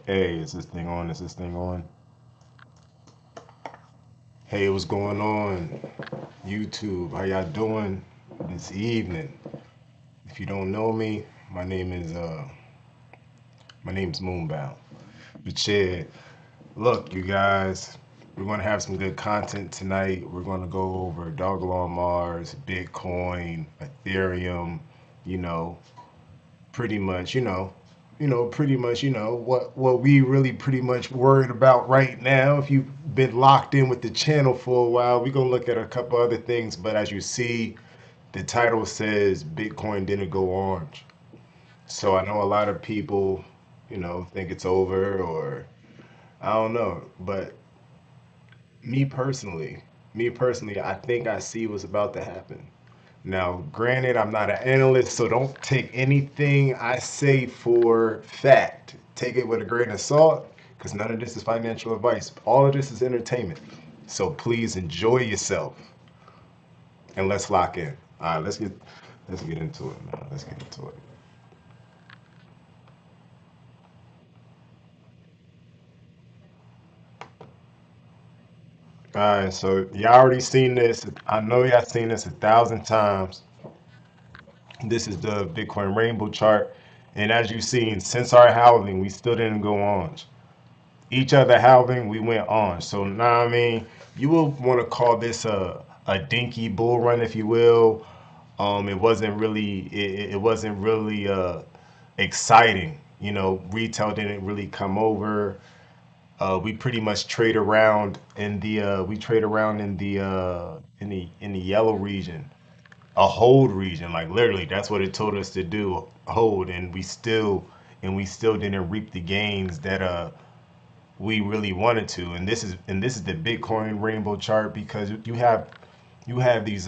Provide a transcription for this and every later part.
Hey, is this thing on? Is this thing on? Hey, what's going on? YouTube, how y'all doing this evening? If you don't know me, my name is my name's Moonbound. But yeah, look, you guys, we're gonna have some good content tonight. We're gonna go over Doggle on Mars, Bitcoin, Ethereum, you know, pretty much, what we really pretty much worried about right now. If you've been locked in with the channel for a while, we're gonna look at a couple other things. But as you see, the title says Bitcoin didn't go orange. So I know a lot of people, think it's over or I don't know. But me personally, I think I see what's about to happen. Now, granted, I'm not an analyst, so don't take anything I say for fact. Take it with a grain of salt, because none of this is financial advice. All of this is entertainment. So please enjoy yourself and let's lock in. All right, let's get into it, man. Let's get into it. All right, so y'all already seen this. I know y'all seen this 1,000 times. This is the Bitcoin rainbow chart. And as you've seen, since our halving, we still didn't go on. Each other halving, we went on. So now, I mean, you will want to call this a dinky bull run, if you will. It wasn't really exciting. Retail didn't really come over. We pretty much trade around in the we trade around in the yellow region, a hold region. Like literally, that's what it told us to do, hold, and we still didn't reap the gains that we really wanted to. And this is the Bitcoin rainbow chart because you have these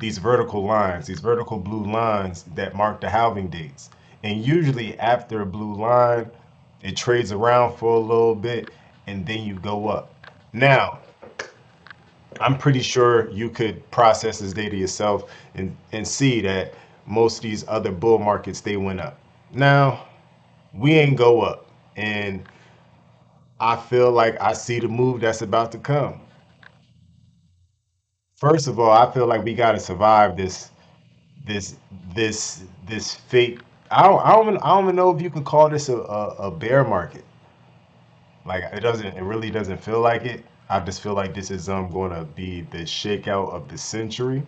vertical lines, these vertical blue lines that mark the halving dates. And usually after a blue line, it trades around for a little bit and then you go up. Now, I'm pretty sure you could process this data yourself and see that most of these other bull markets they went up. Now, we ain't go up. And I feel like I see the move that's about to come. First of all, I feel like we got to survive this this fake. I don't even know if you can call this a bear market. Like it really doesn't feel like it. I just feel like this is going to be the shakeout of the century,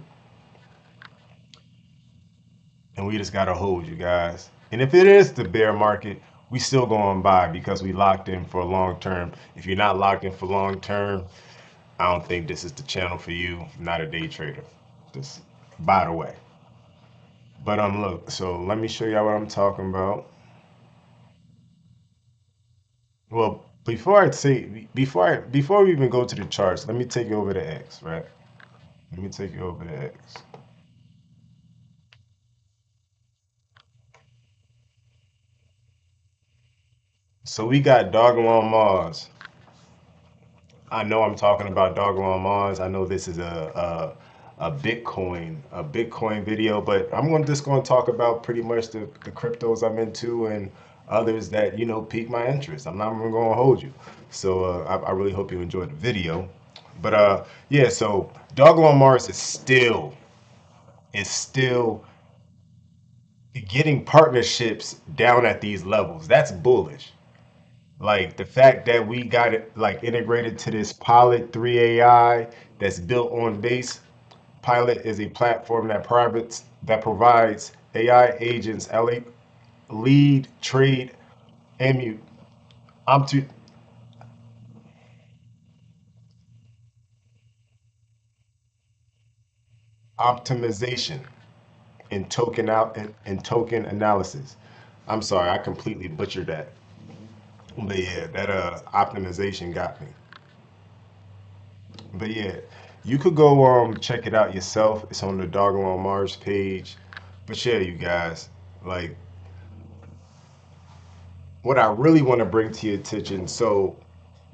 and we just gotta hold you guys. And if it is the bear market, we still going buy because we locked in for long term. If you're not locked in for long term, I don't think this is the channel for you. Not a day trader. Just by the way. But look. So let me show y'all what I'm talking about. Well, before we even go to the charts, let me take you over to X, right? Let me take you over to X. So we got Dogma on Mars. I know I'm talking about Dogma on Mars. I know this is a Bitcoin video, but I'm just going to talk about pretty much the cryptos I'm into and others that pique my interest. I'm not even going to hold you. So I really hope you enjoyed the video. But yeah, so Dogma on Mars is still getting partnerships down at these levels. That's bullish. Like the fact that we got it like integrated to this Pilot 3 AI that's built on base. Pilot is a platform that provides AI agents lead, trade, and mute opti- optimization and token analysis. I'm sorry, I completely butchered that. But yeah, that optimization got me. But yeah, you could go check it out yourself. It's on the Doggo on Mars page. But yeah, you guys, like what I really want to bring to your attention. So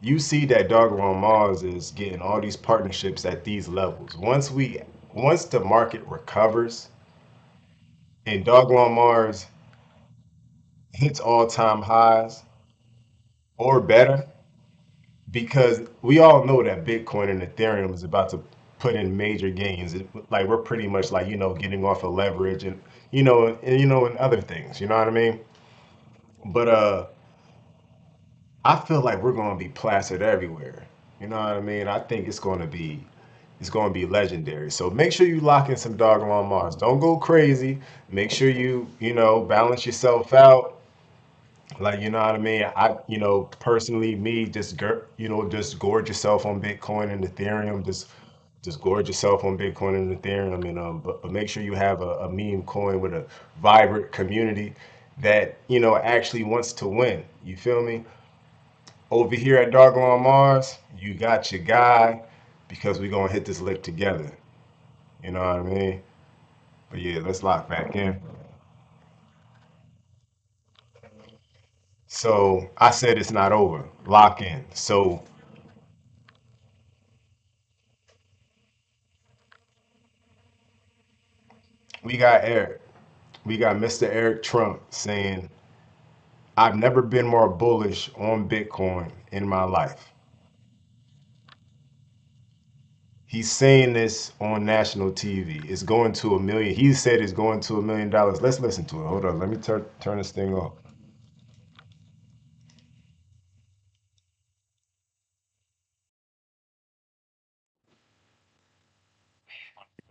you see that Doggo on Mars is getting all these partnerships at these levels. Once the market recovers and Doggo on Mars hits all-time highs or better, because we all know that Bitcoin and Ethereum is about to put in major gains. Like we're pretty much like, getting off of leverage and and other things. You know what I mean? But I feel like we're gonna be plastered everywhere. You know what I mean? I think it's gonna be legendary. So make sure you lock in some doggone Mars. Don't go crazy. Make sure you balance yourself out. Like, you know what I mean? Personally, me, just gorge yourself on Bitcoin and Ethereum. Just gorge yourself on Bitcoin and Ethereum, and but make sure you have a meme coin with a vibrant community that actually wants to win. You feel me? Over here at Doggone Mars, you got your guy, because we're gonna hit this lick together. You know what I mean? But yeah, let's lock back in. So I said it's not over. Lock in. So we got Eric. We got Mr. Eric Trump saying, I've never been more bullish on Bitcoin in my life. He's saying this on national TV. It's going to a million. He said it's going to $1 million. Let's listen to it. Hold on. Let me turn this thing off.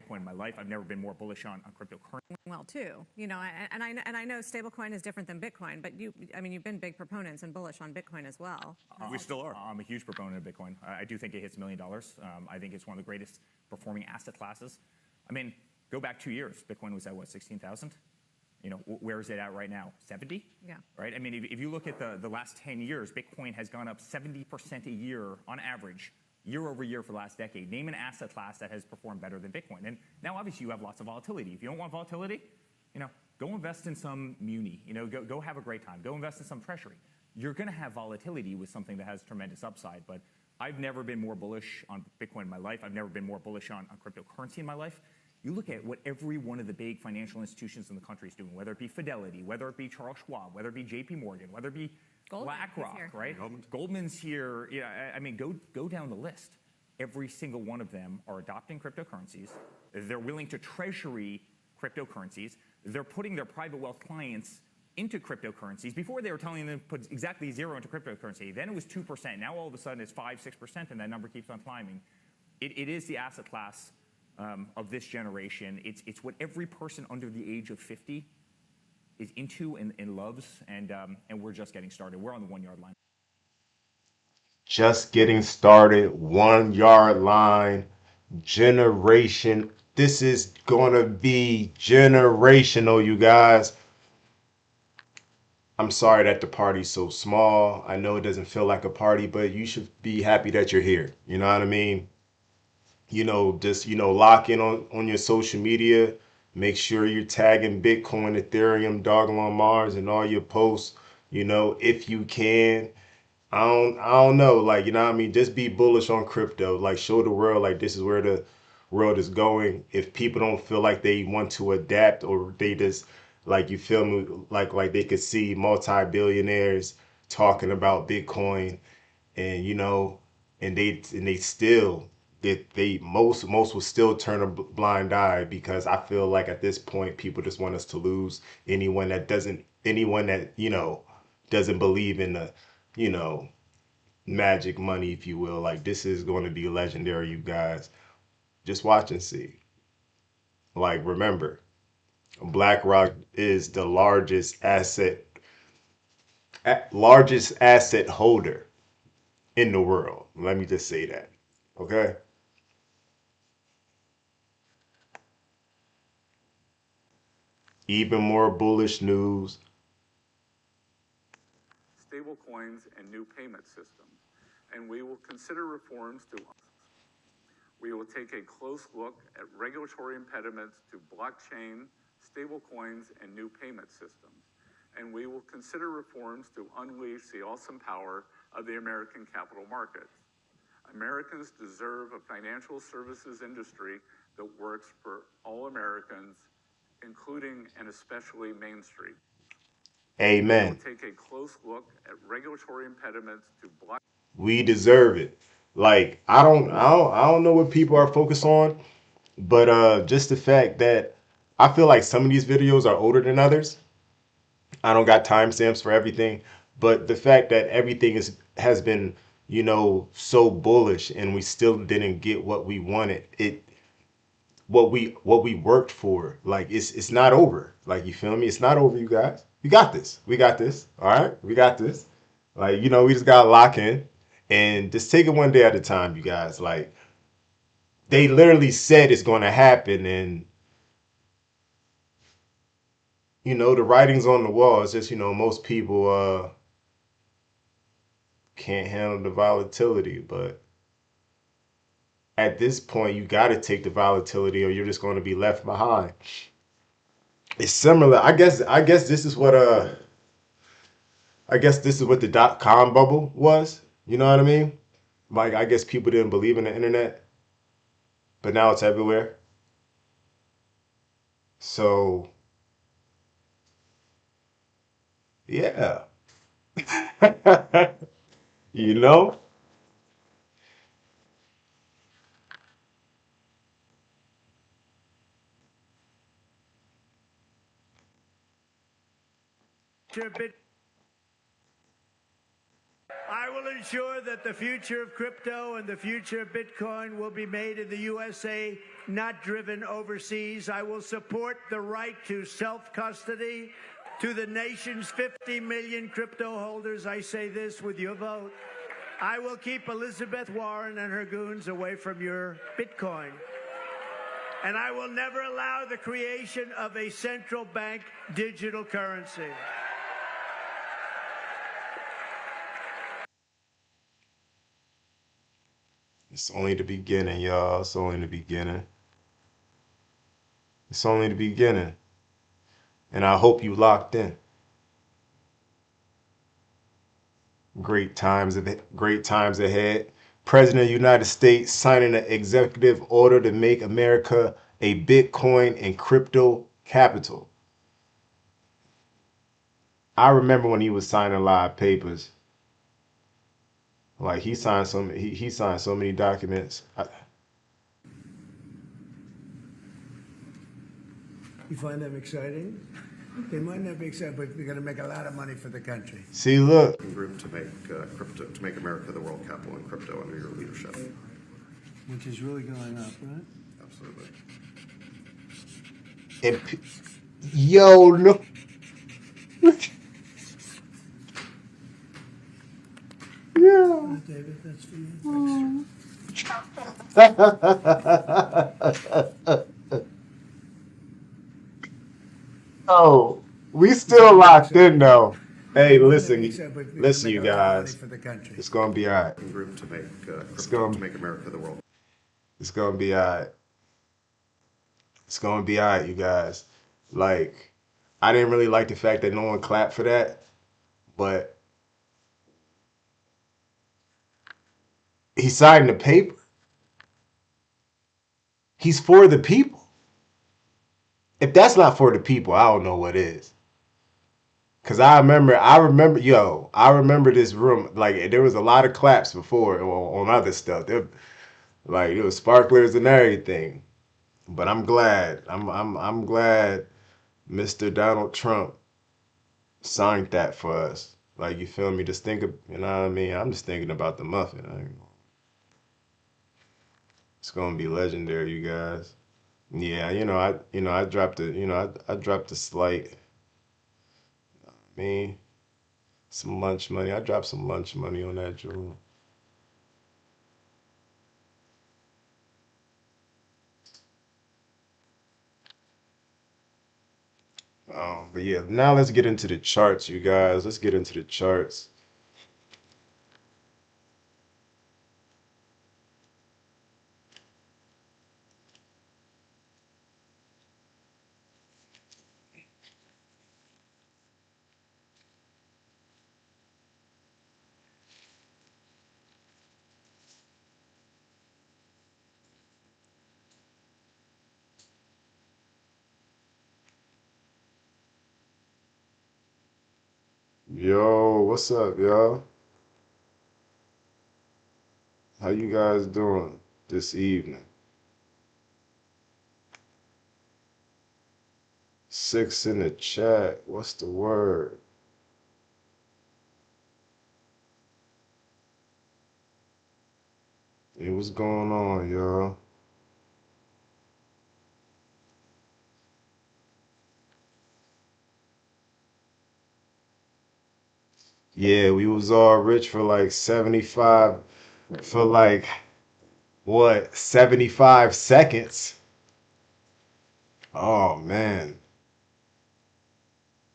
Point in my life. I've never been more bullish on cryptocurrency. Well, too, and I know stablecoin is different than Bitcoin, but I mean, you've been big proponents and bullish on Bitcoin as well. We still are. I'm a huge proponent of Bitcoin. I do think it hits $1 million. I think it's one of the greatest performing asset classes. I mean, go back 2 years. Bitcoin was at what, 16,000? Where is it at right now? 70? Yeah. Right? I mean, if you look at the last 10 years, Bitcoin has gone up 70% a year on average, year over year for the last decade. Name an asset class that has performed better than Bitcoin. And now, obviously, you have lots of volatility. If you don't want volatility, go invest in some muni. Go have a great time. Go invest in some treasury. You're going to have volatility with something that has tremendous upside. But I've never been more bullish on Bitcoin in my life. I've never been more bullish on cryptocurrency in my life. You look at what every one of the big financial institutions in the country is doing, whether it be Fidelity, whether it be Charles Schwab, whether it be JP Morgan, whether it be BlackRock, right? Goldman's here. Yeah, I mean, go down the list. Every single one of them are adopting cryptocurrencies. They're willing to treasury cryptocurrencies. They're putting their private wealth clients into cryptocurrencies. Before, they were telling them to put exactly zero into cryptocurrency. Then it was 2%. Now all of a sudden it's 5-6%, and that number keeps on climbing. It is the asset class of this generation. It's what every person under the age of 50 is into and loves, and we're just getting started. We're on the 1 yard line. Just getting started, 1 yard line, generation. This is gonna be generational, you guys. I'm sorry that the party's so small. I know it doesn't feel like a party, but you should be happy that you're here. You know what I mean? Just lock in on your social media. Make sure you're tagging Bitcoin, Ethereum, Doggone Mars, and all your posts. If you can. I don't know, like, what I mean, just be bullish on crypto. Like, show the world like this is where the world is going. If people don't feel like they want to adapt, or they just, like, you feel me, like they could see multi-billionaires talking about Bitcoin, and and they still, they most will still turn a blind eye, because I feel like at this point people just want us to lose. Anyone that doesn't believe in the you know magic money, if you will. Like, this is going to be legendary, you guys. Just watch and see. Like, remember, BlackRock is the largest asset holder in the world. Let me just say that. Okay. Even more bullish news. Stablecoins and new payment systems, and we will consider reforms to. We will take a close look at regulatory impediments to blockchain, stablecoins, and new payment systems, and we will consider reforms to unleash the awesome power of the American capital markets. Americans deserve a financial services industry that works for all Americans, including and especially Main Street. We will Amen. take a close look at regulatory impediments to block. We deserve it. Like I don't know what people are focused on, but just the fact that I feel like some of these videos are older than others. I don't got timestamps for everything, but the fact that everything is has been, so bullish and we still didn't get what we wanted. What we worked for. Like it's not over. Like you feel me? It's not over, you guys. We got this. We got this. All right? We got this. Like, we just gotta lock in and just take it one day at a time, you guys. Like they literally said it's gonna happen and the writing's on the wall. It's just, most people can't handle the volatility, but at this point you got to take the volatility or you're just going to be left behind. It's similar. I guess this is what the dot-com bubble was. You know what I mean? Like I guess people didn't believe in the internet, but now it's everywhere. So, yeah. you know? I will ensure that the future of crypto and the future of Bitcoin will be made in the USA, not driven overseas. I will support the right to self-custody. To the nation's 50 million crypto holders, I say this with your vote. I will keep Elizabeth Warren and her goons away from your Bitcoin. And I will never allow the creation of a central bank digital currency. It's only the beginning, y'all. It's only the beginning. It's only the beginning. And I hope you locked in. Great times ahead. President of the United States signing an executive order to make America a Bitcoin and crypto capital. I remember when he was signing a lot of papers. Like he signed so many documents. You find them exciting? They might not be exciting, but we're going to make a lot of money for the country. See, look. Group to make America the world capital in crypto under your leadership. Which is really going up, right? Absolutely. And yo, no. Yeah. David, that's for you. Oh, we still locked in though. Hey, They might not listen, be exciting, but we're going to listen, make you a lot of money guys. for the country. It's gonna be alright. Group to It's gonna, America the world. it's gonna be alright. It's gonna be alright, you guys. Like, I didn't really like the fact that no one clapped for that, but he signed the paper. He's for the people. If that's not for the people, I don't know what is. Cause I remember this room. Like there was a lot of claps before on other stuff. Like it was sparklers and everything. But I'm glad. I'm glad Mr. Donald Trump signed that for us. Like you feel me? Just think of, you know what I mean? I'm just thinking about the muffin. It's gonna be legendary, you guys. Yeah, I dropped I dropped a slight. I mean, some lunch money. I dropped some lunch money on that jewel. But yeah, now let's get into the charts, you guys. Let's get into the charts. Yo, what's up, y'all? How you guys doing this evening? 6 in the chat. What's the word? Hey, what's going on, y'all? Yeah, we was all rich for like 75, for like, what, 75 seconds? Oh, man.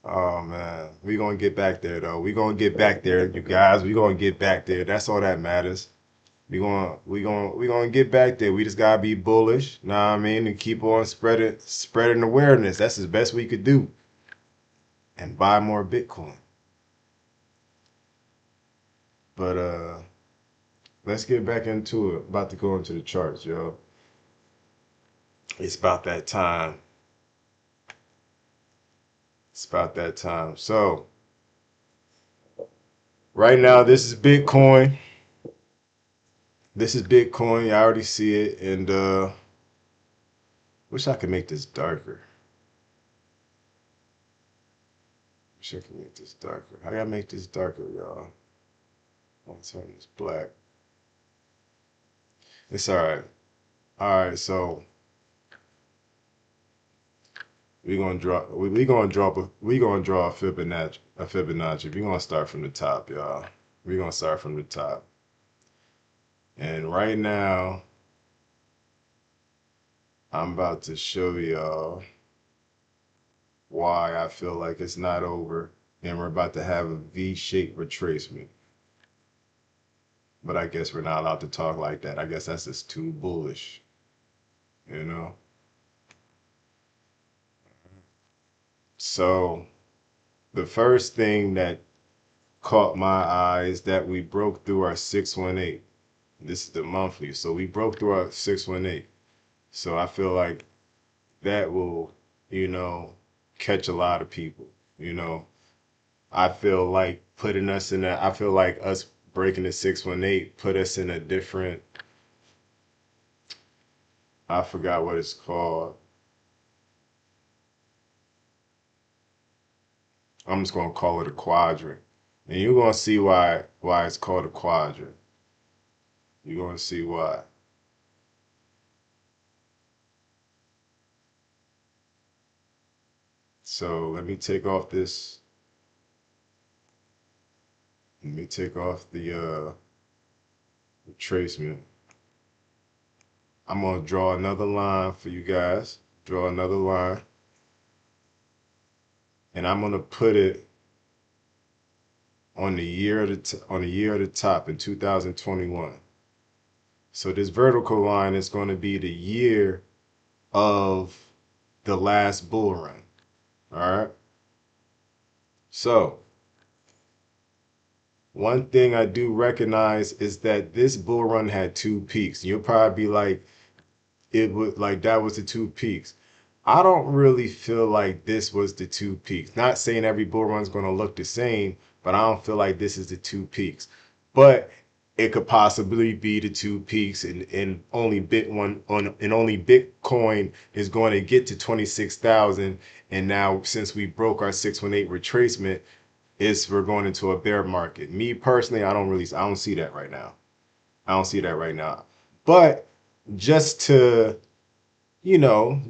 Oh, man. We gonna get back there, though. We gonna get back there, you guys. We gonna get back there. That's all that matters. We gonna get back there. We just gotta be bullish, know what I mean, and keep on spreading awareness. That's the best we could do. And buy more Bitcoin. But let's get back into it. About to go into the charts, yo. It's about that time. It's about that time. So right now, this is Bitcoin. This is Bitcoin. I already see it, and wish I could make this darker. Wish I could make this darker. I gotta make this darker, y'all. I'll turn this black. It's all right. All right, so we gonna draw a Fibonacci. We're gonna start from the top, y'all. We're gonna start from the top. And right now, I'm about to show y'all why I feel like it's not over and we're about to have a V-shaped retracement. But I guess we're not allowed to talk like that. I guess that's just too bullish, you know? So the first thing that caught my eye is that we broke through our 618. This is the monthly. So we broke through our 618. So I feel like that will, catch a lot of people, you know. I feel like I feel like us breaking the 618 put us in a different, I forgot what it's called. I'm just gonna call it a quadrant. And you're gonna see why it's called a quadrant. You're gonna see why. So let me take off the retracement. I'm gonna draw another line for you guys. Draw another line. And I'm gonna put it on the year on the year of the top in 2021. So this vertical line is going to be the year of the last bull run. All right. So one thing I do recognize is that this bull run had two peaks. You'll probably be like, it was like that was the two peaks. I don't really feel like this was the two peaks. Not saying every bull run's going to look the same, but I don't feel like this is the two peaks. But it could possibly be the two peaks, and only only Bitcoin is going to get to 26,000. And now, since we broke our 618 retracement, we're going into a bear market. Me personally, I don't see that right now. I don't see that right now. But just to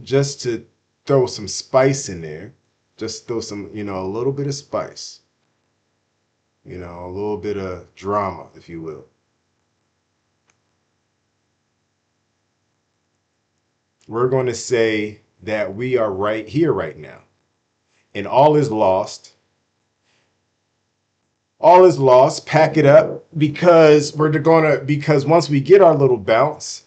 just to throw some spice in there, just throw some, a little bit of spice, a little bit of drama, if you will. We're going to say that we are right here right now, and all is lost. All is lost. Pack it up, because because once we get our little bounce,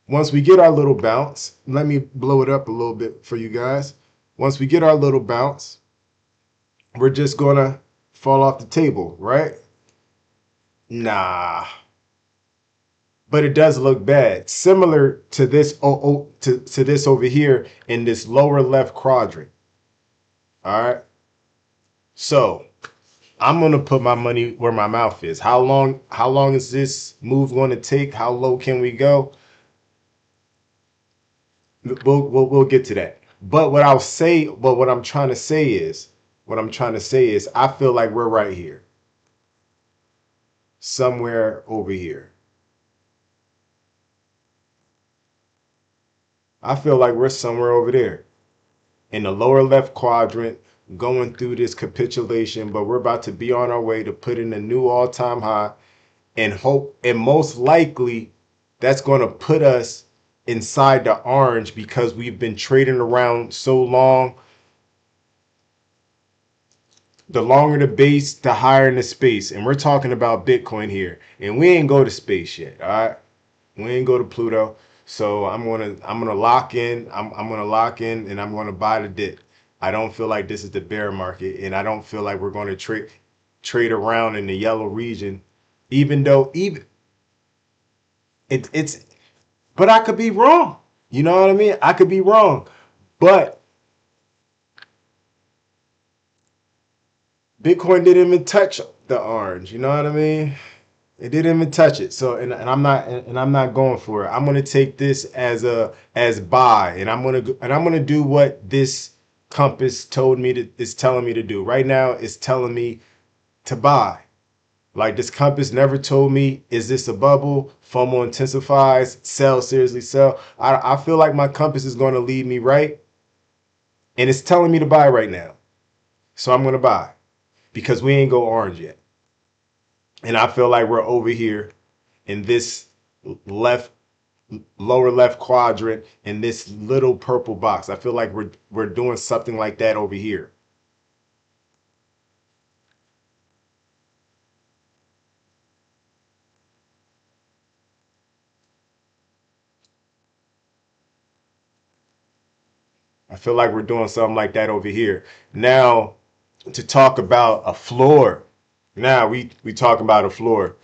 let me blow it up a little bit for you guys. Once we get our little bounce, we're just gonna fall off the table, right? Nah. But it does look bad. Similar to this to this over here in this lower left quadrant. All right. So I'm gonna put my money where my mouth is. How long is this move going to take? How low can we go? We'll get to that. But what I'm trying to say is, I feel like we're right here, somewhere over here. I feel like we're somewhere over there in the lower left quadrant, going through this capitulation. But we're about to be on our way to put in a new all-time high, and hope, and most likely, that's going to put us inside the orange because we've been trading around so long. The longer the base, the higher in the space. And we're talking about Bitcoin here. And we ain't go to space yet. All right. We ain't go to Pluto. So I'm gonna lock in. I'm gonna lock in and I'm gonna buy the dip. I don't feel like this is the bear market, and I don't feel like we're gonna trade around in the yellow region, even though even it's but I could be wrong. You know what I mean? I could be wrong. But Bitcoin didn't even touch the orange. You know what I mean? It didn't even touch it. So I'm not going for it. I'm gonna take this as buy, and I'm gonna do what this compass told me to is telling me to do. Right now, it's telling me to buy. Like, this compass never told me, is this a bubble? FOMO intensifies, sell, seriously sell. I feel like my compass is going to lead me right, and it's telling me to buy right now. So I'm going to buy because we ain't go orange yet. And I feel like we're over here in this left lower left quadrant in this little purple box. I feel like we're doing something like that over here. I feel like we're doing something like that over here. Now, to talk about a floor. Now we talk about a floor.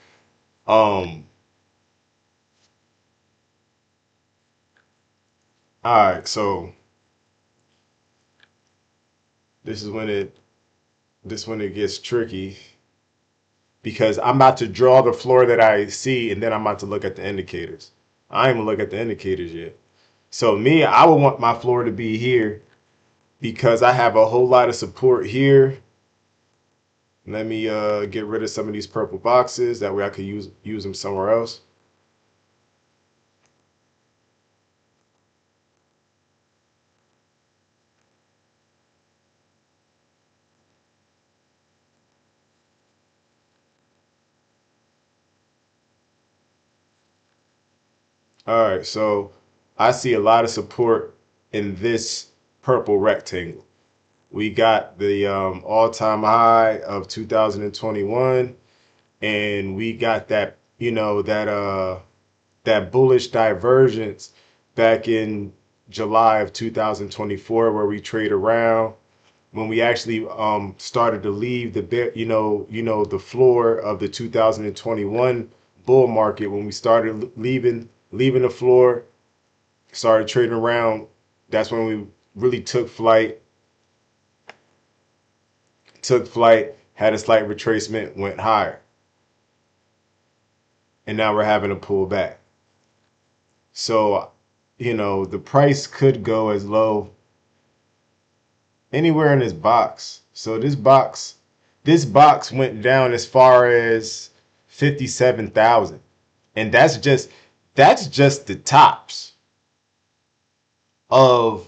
Um, all right, so this is when it gets tricky because I'm about to draw the floor that I see, and then I'm about to look at the indicators. I ain't even look at the indicators yet. So me, I would want my floor to be here because I have a whole lot of support here. Let me get rid of some of these purple boxes. That way I could use them somewhere else. All right, so I see a lot of support in this purple rectangle. We got the all-time high of 2021, and we got that, that bullish divergence back in July of 2024, where we trade around when we actually started to leave the floor of the 2021 bull market. When we started leaving the floor, started trading around, that's when we really took flight, had a slight retracement, went higher, and now we're having a pull back. So, the price could go as low anywhere in this box. So this box went down as far as 57,000. And that's just the tops of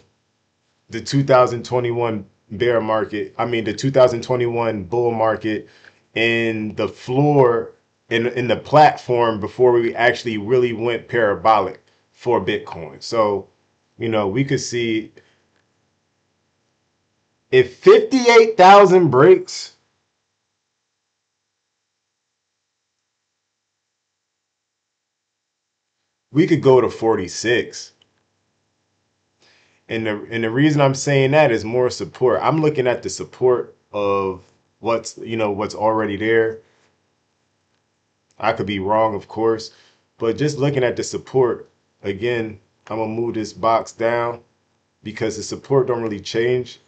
the 2021 bear market. I mean, the 2021 bull market, in the floor, in the platform before we actually really went parabolic for Bitcoin. So, we could see if 58,000 breaks, we could go to 46. And the reason I'm saying that is more support. I'm looking at the support of what's already there. I could be wrong, of course, but just looking at the support again, I'm gonna move this box down because the support don't really change.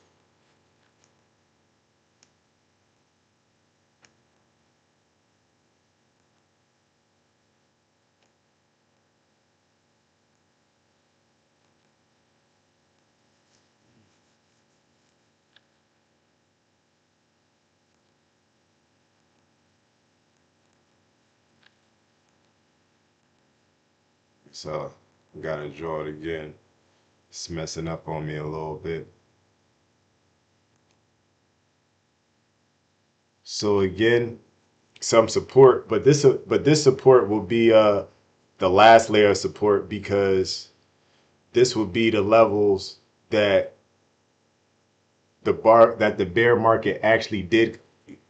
So gotta draw it again. It's messing up on me a little bit. So again, some support, but this support will be the last layer of support, because this will be the levels that the bear market actually did,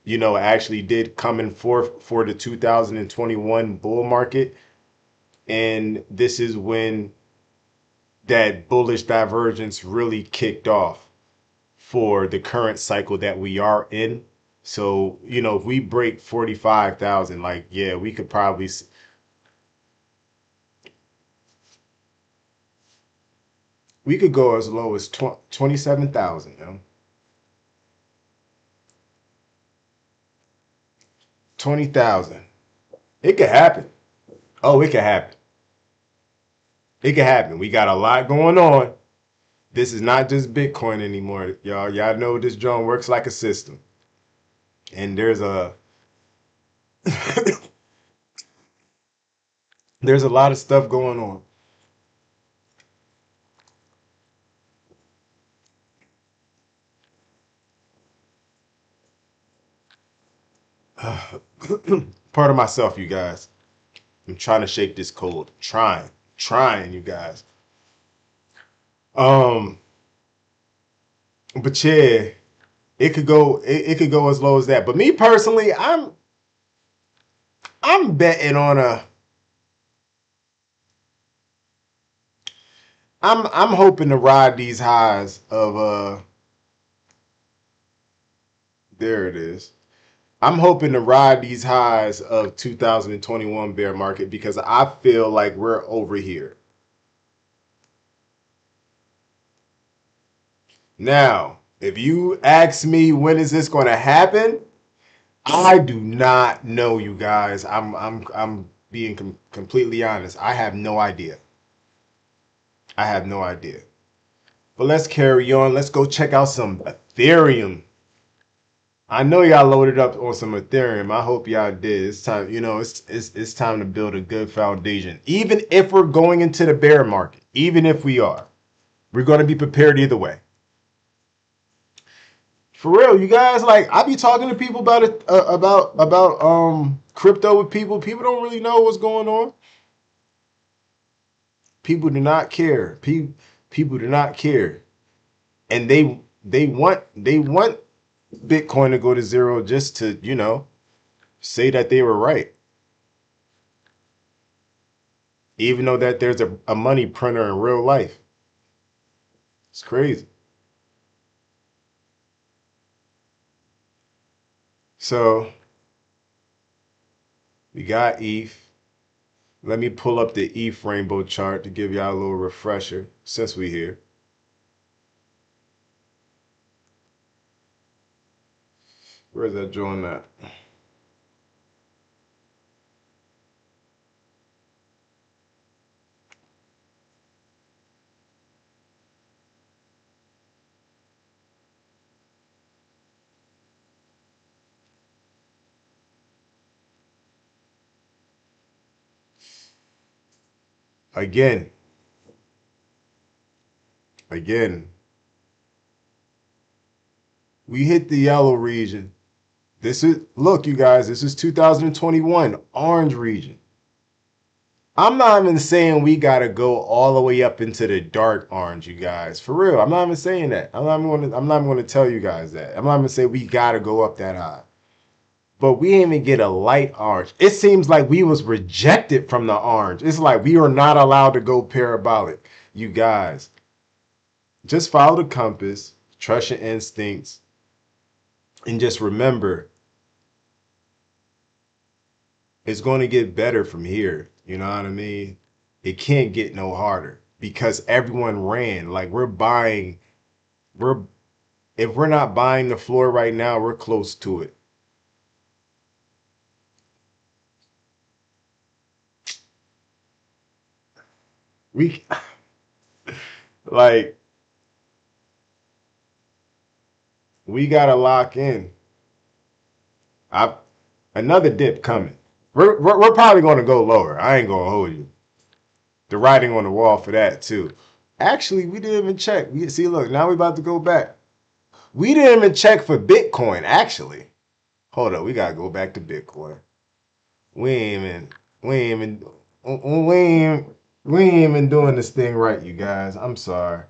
actually did coming forth for the 2021 bull market. And this is when that bullish divergence really kicked off for the current cycle that we are in. So, if we break 45,000, like, yeah, we could probably, we could go as low as 27,000, 20,000. It could happen. Oh, it could happen. It could happen. We got a lot going on. This is not just Bitcoin anymore, y'all. Y'all know this drone works like a system. And there's a lot of stuff going on. Part of myself, you guys. I'm trying to shake this cold. Trying, you guys. Um, but yeah, it could go as low as that. But me personally, I'm betting on a I'm hoping to ride these highs of there it is. I'm hoping to ride these highs of 2021 bear market, because I feel like we're over here. Now, if you ask me when is this going to happen, I do not know, you guys. I'm being completely honest. I have no idea. I have no idea. But let's carry on. Let's go check out some Ethereum. I know y'all loaded up on some Ethereum. I hope y'all did. It's time, it's time to build a good foundation. Even if we're going into the bear market, even if we are, we're going to be prepared either way. For real, you guys, like, I be talking to people about it, about crypto with people. People don't really know what's going on. People do not care. People do not care, and they want Bitcoin to go to zero just to say that they were right, even though that there's a money printer in real life. It's crazy. So we got ETH. Let me pull up the ETH rainbow chart to give y'all a little refresher since we here. Where's that drawing at? Again, again, we hit the yellow region. This is, look, you guys, this is 2021, orange region. I'm not even saying we gotta go all the way up into the dark orange, you guys. For real, I'm not even saying that. I'm not even gonna tell you guys that. I'm not even say we gotta go up that high. But we didn't even get a light orange. It seems like we was rejected from the orange. It's like we are not allowed to go parabolic. You guys, just follow the compass, trust your instincts, and just remember, it's going to get better from here. You know what I mean? It can't get no harder because everyone ran. Like, we're if we're not buying the floor right now, we're close to it. We like we gotta lock in. I Another dip coming. We're probably gonna go lower. I ain't gonna hold you. the writing on the wall for that too. Actually, we didn't even check. We see, look, now we about to go back. We didn't even check for Bitcoin. Actually, hold up, we gotta go back to Bitcoin. We ain't even, we ain't even, we ain't even doing this thing right, you guys. I'm sorry.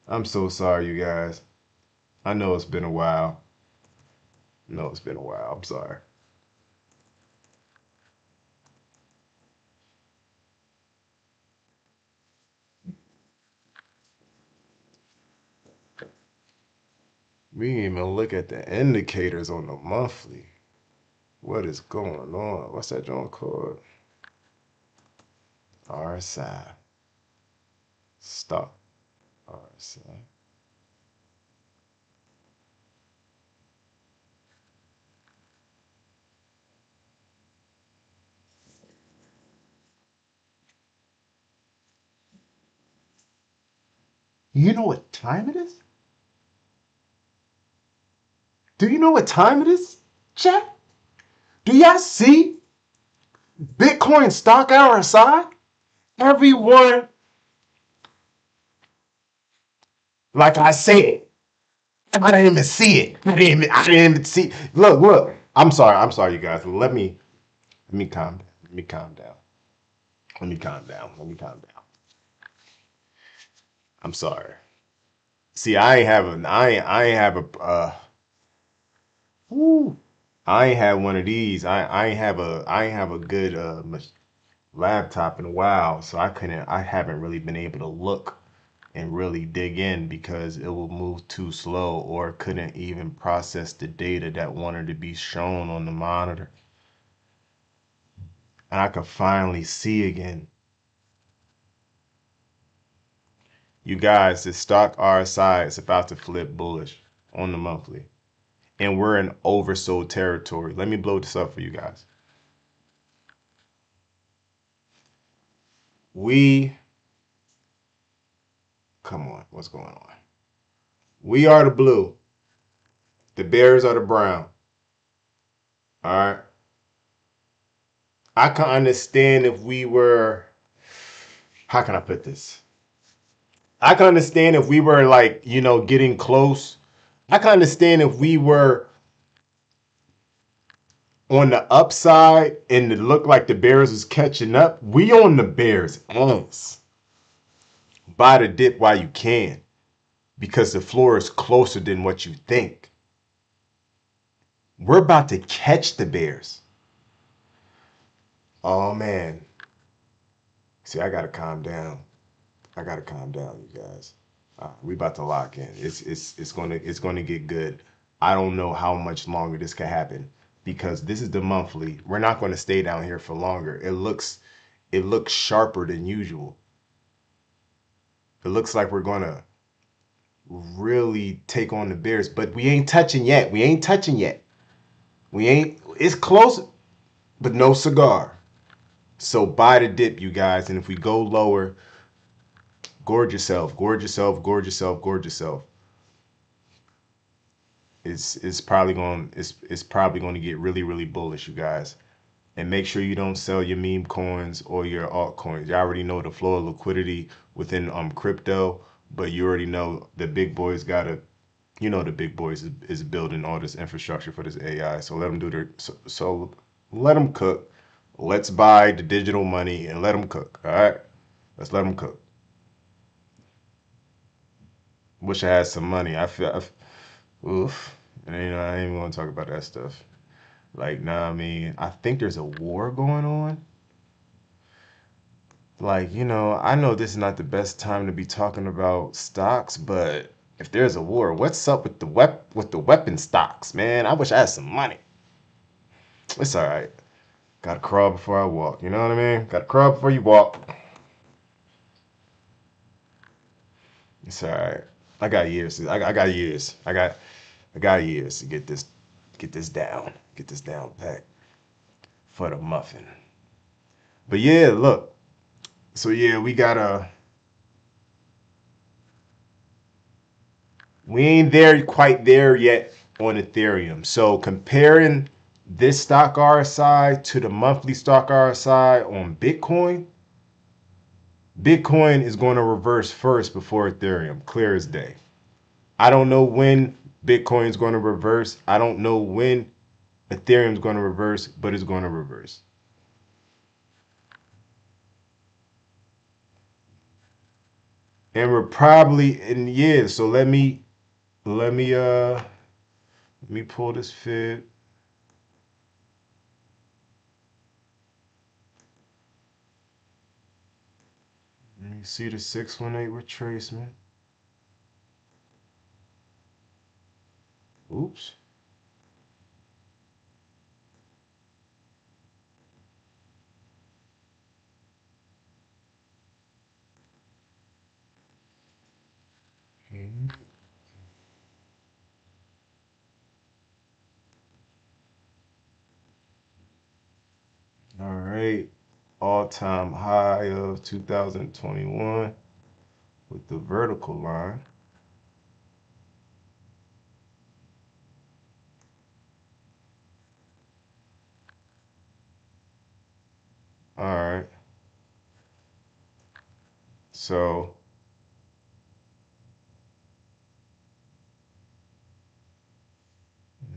I'm so sorry, you guys. I know it's been a while. No, it's been a while. I'm sorry. We didn't even look at the indicators on the monthly. What is going on? What's that joint called? RSI. Stop. RSI. You know what time it is? Do you know what time it is, chat? Do y'all see Bitcoin stock RSI? Everyone, like I said, I didn't even see it. I didn't even see. Look, look. I'm sorry, you guys. Let me calm down. Let me calm down. Let me calm down. Let me calm down. I'm sorry. See, I ain't have a, woo, I ain't had one of these. I ain't have a good laptop in a while, so I haven't really been able to look and really dig in because it will move too slow or couldn't even process the data that wanted to be shown on the monitor. And I could finally see again. You guys, the stock RSI is about to flip bullish on the monthly. And we're in oversold territory. Let me blow this up for you guys. We, come on, what's going on? We are the blue. The bears are the brown. All right. I can understand if we were, how can I put this? I can understand if we were like, getting close. I can understand if we were on the upside and it looked like the Bears was catching up. We on the Bears' ass. Buy the dip while you can because the floor is closer than what you think. We're about to catch the Bears. Oh man. See, I gotta calm down. I gotta calm down, you guys. We about to lock in. It's gonna get good. I don't know how much longer this could happen because this is the monthly. We're not going to stay down here for longer. It looks sharper than usual. It looks like we're gonna really take on the Bears, but we ain't touching yet. We ain't touching yet. We ain't. It's close, but no cigar. So buy the dip, you guys. And if we go lower, gorge yourself, gorge yourself, gorge yourself, gorge yourself. It's probably going to get really really bullish, you guys. And make sure you don't sell your meme coins or your altcoins. You already know the flow of liquidity within crypto, but you already know the big boys gotta. The big boys is building all this infrastructure for this AI. So let them do their. So let them cook. Let's buy the digital money and let them cook. All right, let's let them cook. Wish I had some money. Oof. And, I ain't even want to talk about that stuff. Like, nah, I mean, I think there's a war going on. Like, I know this is not the best time to be talking about stocks, but if there's a war, what's up with the weapon stocks, man? I wish I had some money. It's all right. Gotta crawl before I walk. You know what I mean? Gotta crawl before you walk. It's all right. I got years. I got years. I got years to get this down. Get this down pat for the muffin. But yeah, look. So yeah, we ain't there quite there yet on Ethereum. So comparing this stock RSI to the monthly stock RSI on Bitcoin, Bitcoin is going to reverse first before Ethereum, clear as day. I don't know when Bitcoin is going to reverse. I don't know when Ethereum is going to reverse, but it's going to reverse. And we're probably in yeah, so let me pull this fib. Let me see the 618 retracement. Oops. All right. All-time high of 2021 with the vertical line. All right. So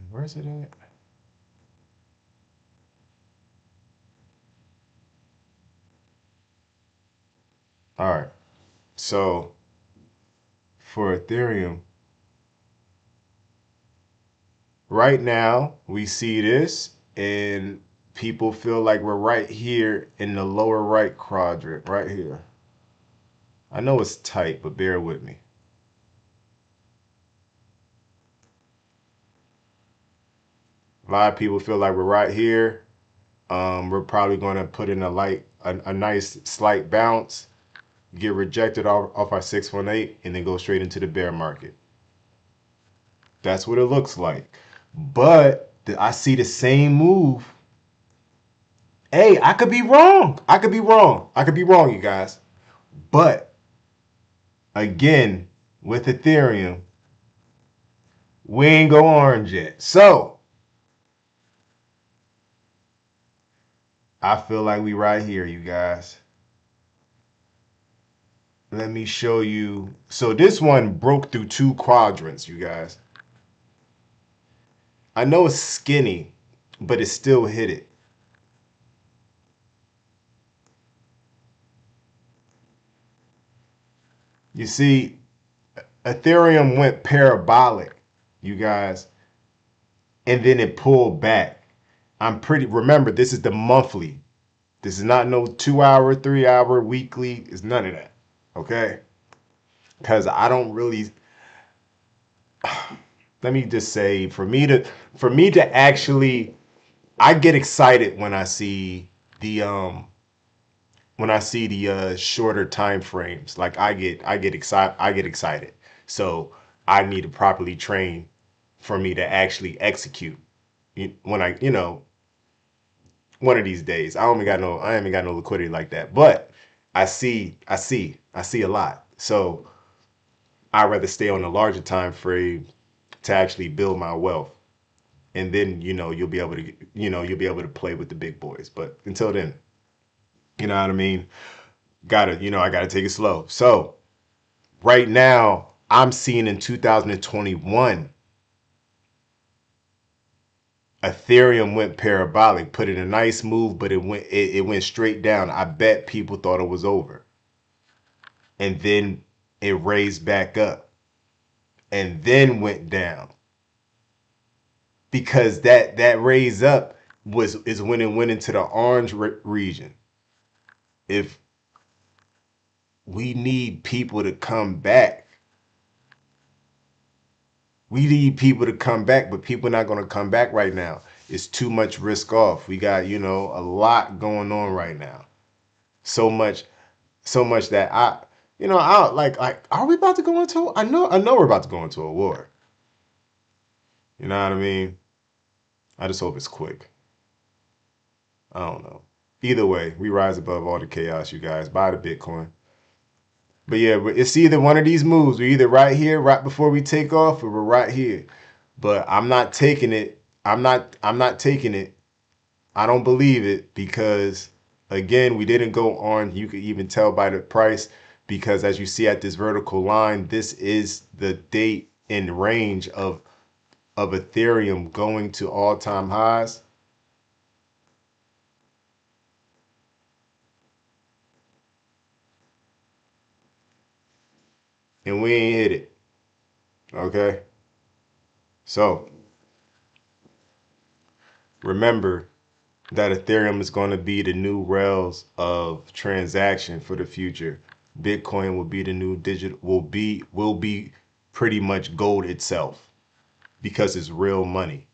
where's it at? All right. So for Ethereum, right now we see this and people feel like we're right here in the lower right quadrant, right here. I know it's tight, but bear with me. A lot of people feel like we're right here. We're probably going to put in a nice slight bounce, get rejected off our 618, and then go straight into the bear market. That's what it looks like. But I see the same move. Hey, I could be wrong. I could be wrong. I could be wrong, you guys. But again, with Ethereum, we ain't go orange yet. So I feel like we right here, you guys. Let me show you. So this one broke through two quadrants, you guys. I know it's skinny, but it still hit it. You see, Ethereum went parabolic, you guys, and then it pulled back. Remember, this is the monthly. This is not no 2 hour, 3 hour, weekly. It's none of that. Okay? Because I don't really, let me just say, for me to actually, I get excited when I see the shorter time frames. Like I get excited. So I need to properly train for me to actually execute when one of these days. I haven't got no liquidity like that. But I see a lot. So I'd rather stay on the larger time frame to actually build my wealth. And then, you'll be able to play with the big boys. But until then, you know what I mean? I gotta take it slow. So right now, I'm seeing in 2021, Ethereum went parabolic, put in a nice move, but it went straight down. I bet people thought it was over. And then it raised back up and then went down. Because that raise up is when it went into the orange region. If we need people to come back, but people not going to come back right now. It's too much risk off. We got, a lot going on right now. So much, so much that I like, are we about to go into, I know we're about to go into a war. You know what I mean? I just hope it's quick. I don't know. Either way, we rise above all the chaos, you guys. Buy the Bitcoin. But yeah, it's either one of these moves. We're either right here, right before we take off, or we're right here. But I'm not taking it. I'm not taking it. I don't believe it because Again, we didn't go on. You could even tell by the price because as you see at this vertical line, this is the date and range of Ethereum going to all-time highs. And we ain't hit it. Okay? So remember that Ethereum is going to be the new rails of transaction for the future. Bitcoin will be the new digital will be pretty much gold itself because it's real money.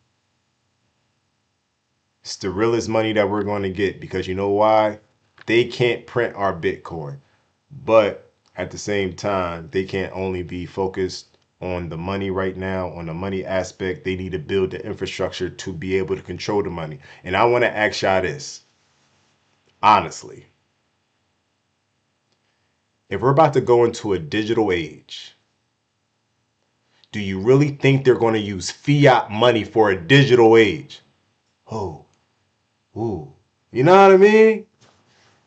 It's the realest money that we're going to get because you know why? They can't print our Bitcoin. But at the same time, they can't only be focused on the money right now, on the money aspect. They need to build the infrastructure to be able to control the money. And I want to ask y'all this, honestly. If we're about to go into a digital age, do you really think they're going to use fiat money for a digital age? Oh, ooh. You know what I mean?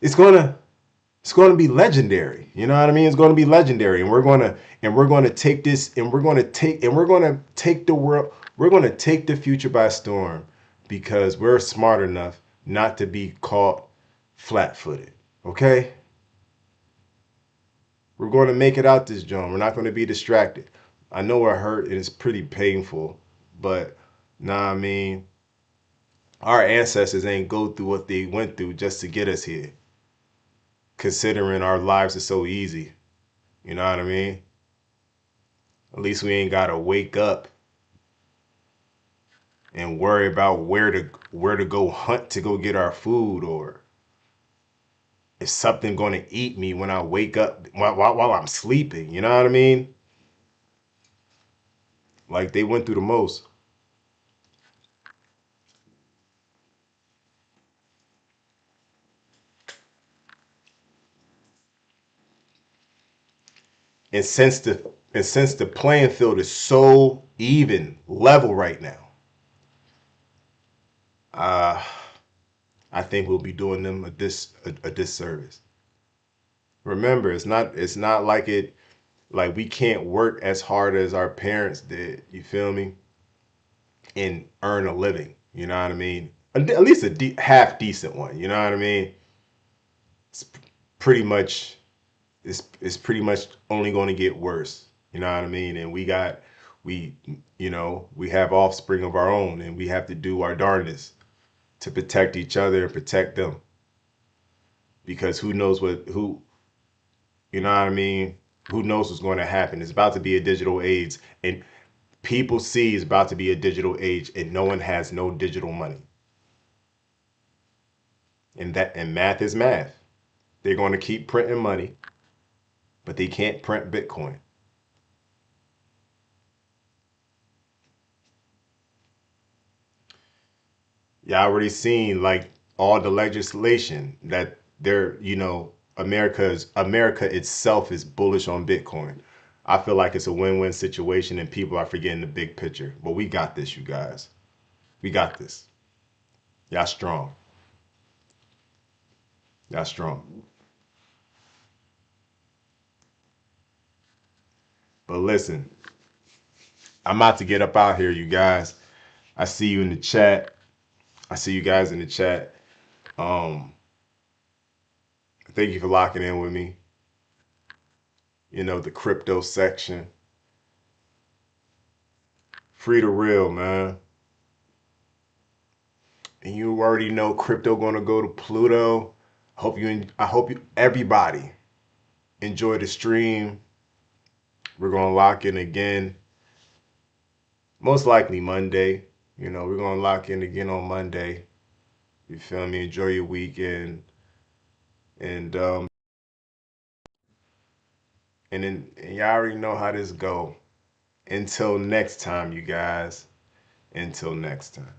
It's gonna it's going to be legendary. You know what I mean? It's going to be legendary, and we're going to take this, and we're going to take the world. We're going to take the future by storm because we're smart enough not to be caught flat-footed. Okay? We're going to make it out this joint. We're not going to be distracted. I know it hurt and it's pretty painful, but nah, I mean, our ancestors ain't go through what they went through just to get us here. Considering our lives are so easy. You know what I mean? At least we ain't gotta wake up and worry about where to go hunt to go get our food, or is something gonna eat me when I wake up while I'm sleeping. You know what I mean? Like they went through the most. And since the playing field is so even level right now, uh, I think we'll be doing them a disservice. Remember, it's not like we can't work as hard as our parents did. You feel me? And earn a living. You know what I mean? At least a half decent one. You know what I mean? It's pretty much it's pretty much only going to get worse. You know what I mean? And we we have offspring of our own, and we have to do our darndest to protect each other and protect them because who knows who you know what I mean? Who knows what's going to happen? It's about to be a digital age, and people see it's about to be a digital age, and no one has no digital money. And math is math. They're going to keep printing money, but they can't print Bitcoin. Y'all already seen like all the legislation that America itself is bullish on Bitcoin. I feel like it's a win-win situation and people are forgetting the big picture. But we got this, you guys. We got this. Y'all strong. Y'all strong. But listen, I'm about to get up out here, you guys. I see you in the chat. I see you guys in the chat. Um, Thank you for locking in with me. The crypto section. Free to real, man. And you already know crypto gonna go to Pluto. I hope you everybody enjoy the stream. We're gonna lock in again. Most likely Monday. We're gonna lock in again on Monday. You feel me? Enjoy your weekend. And y'all already know how this go. Until next time, you guys. Until next time.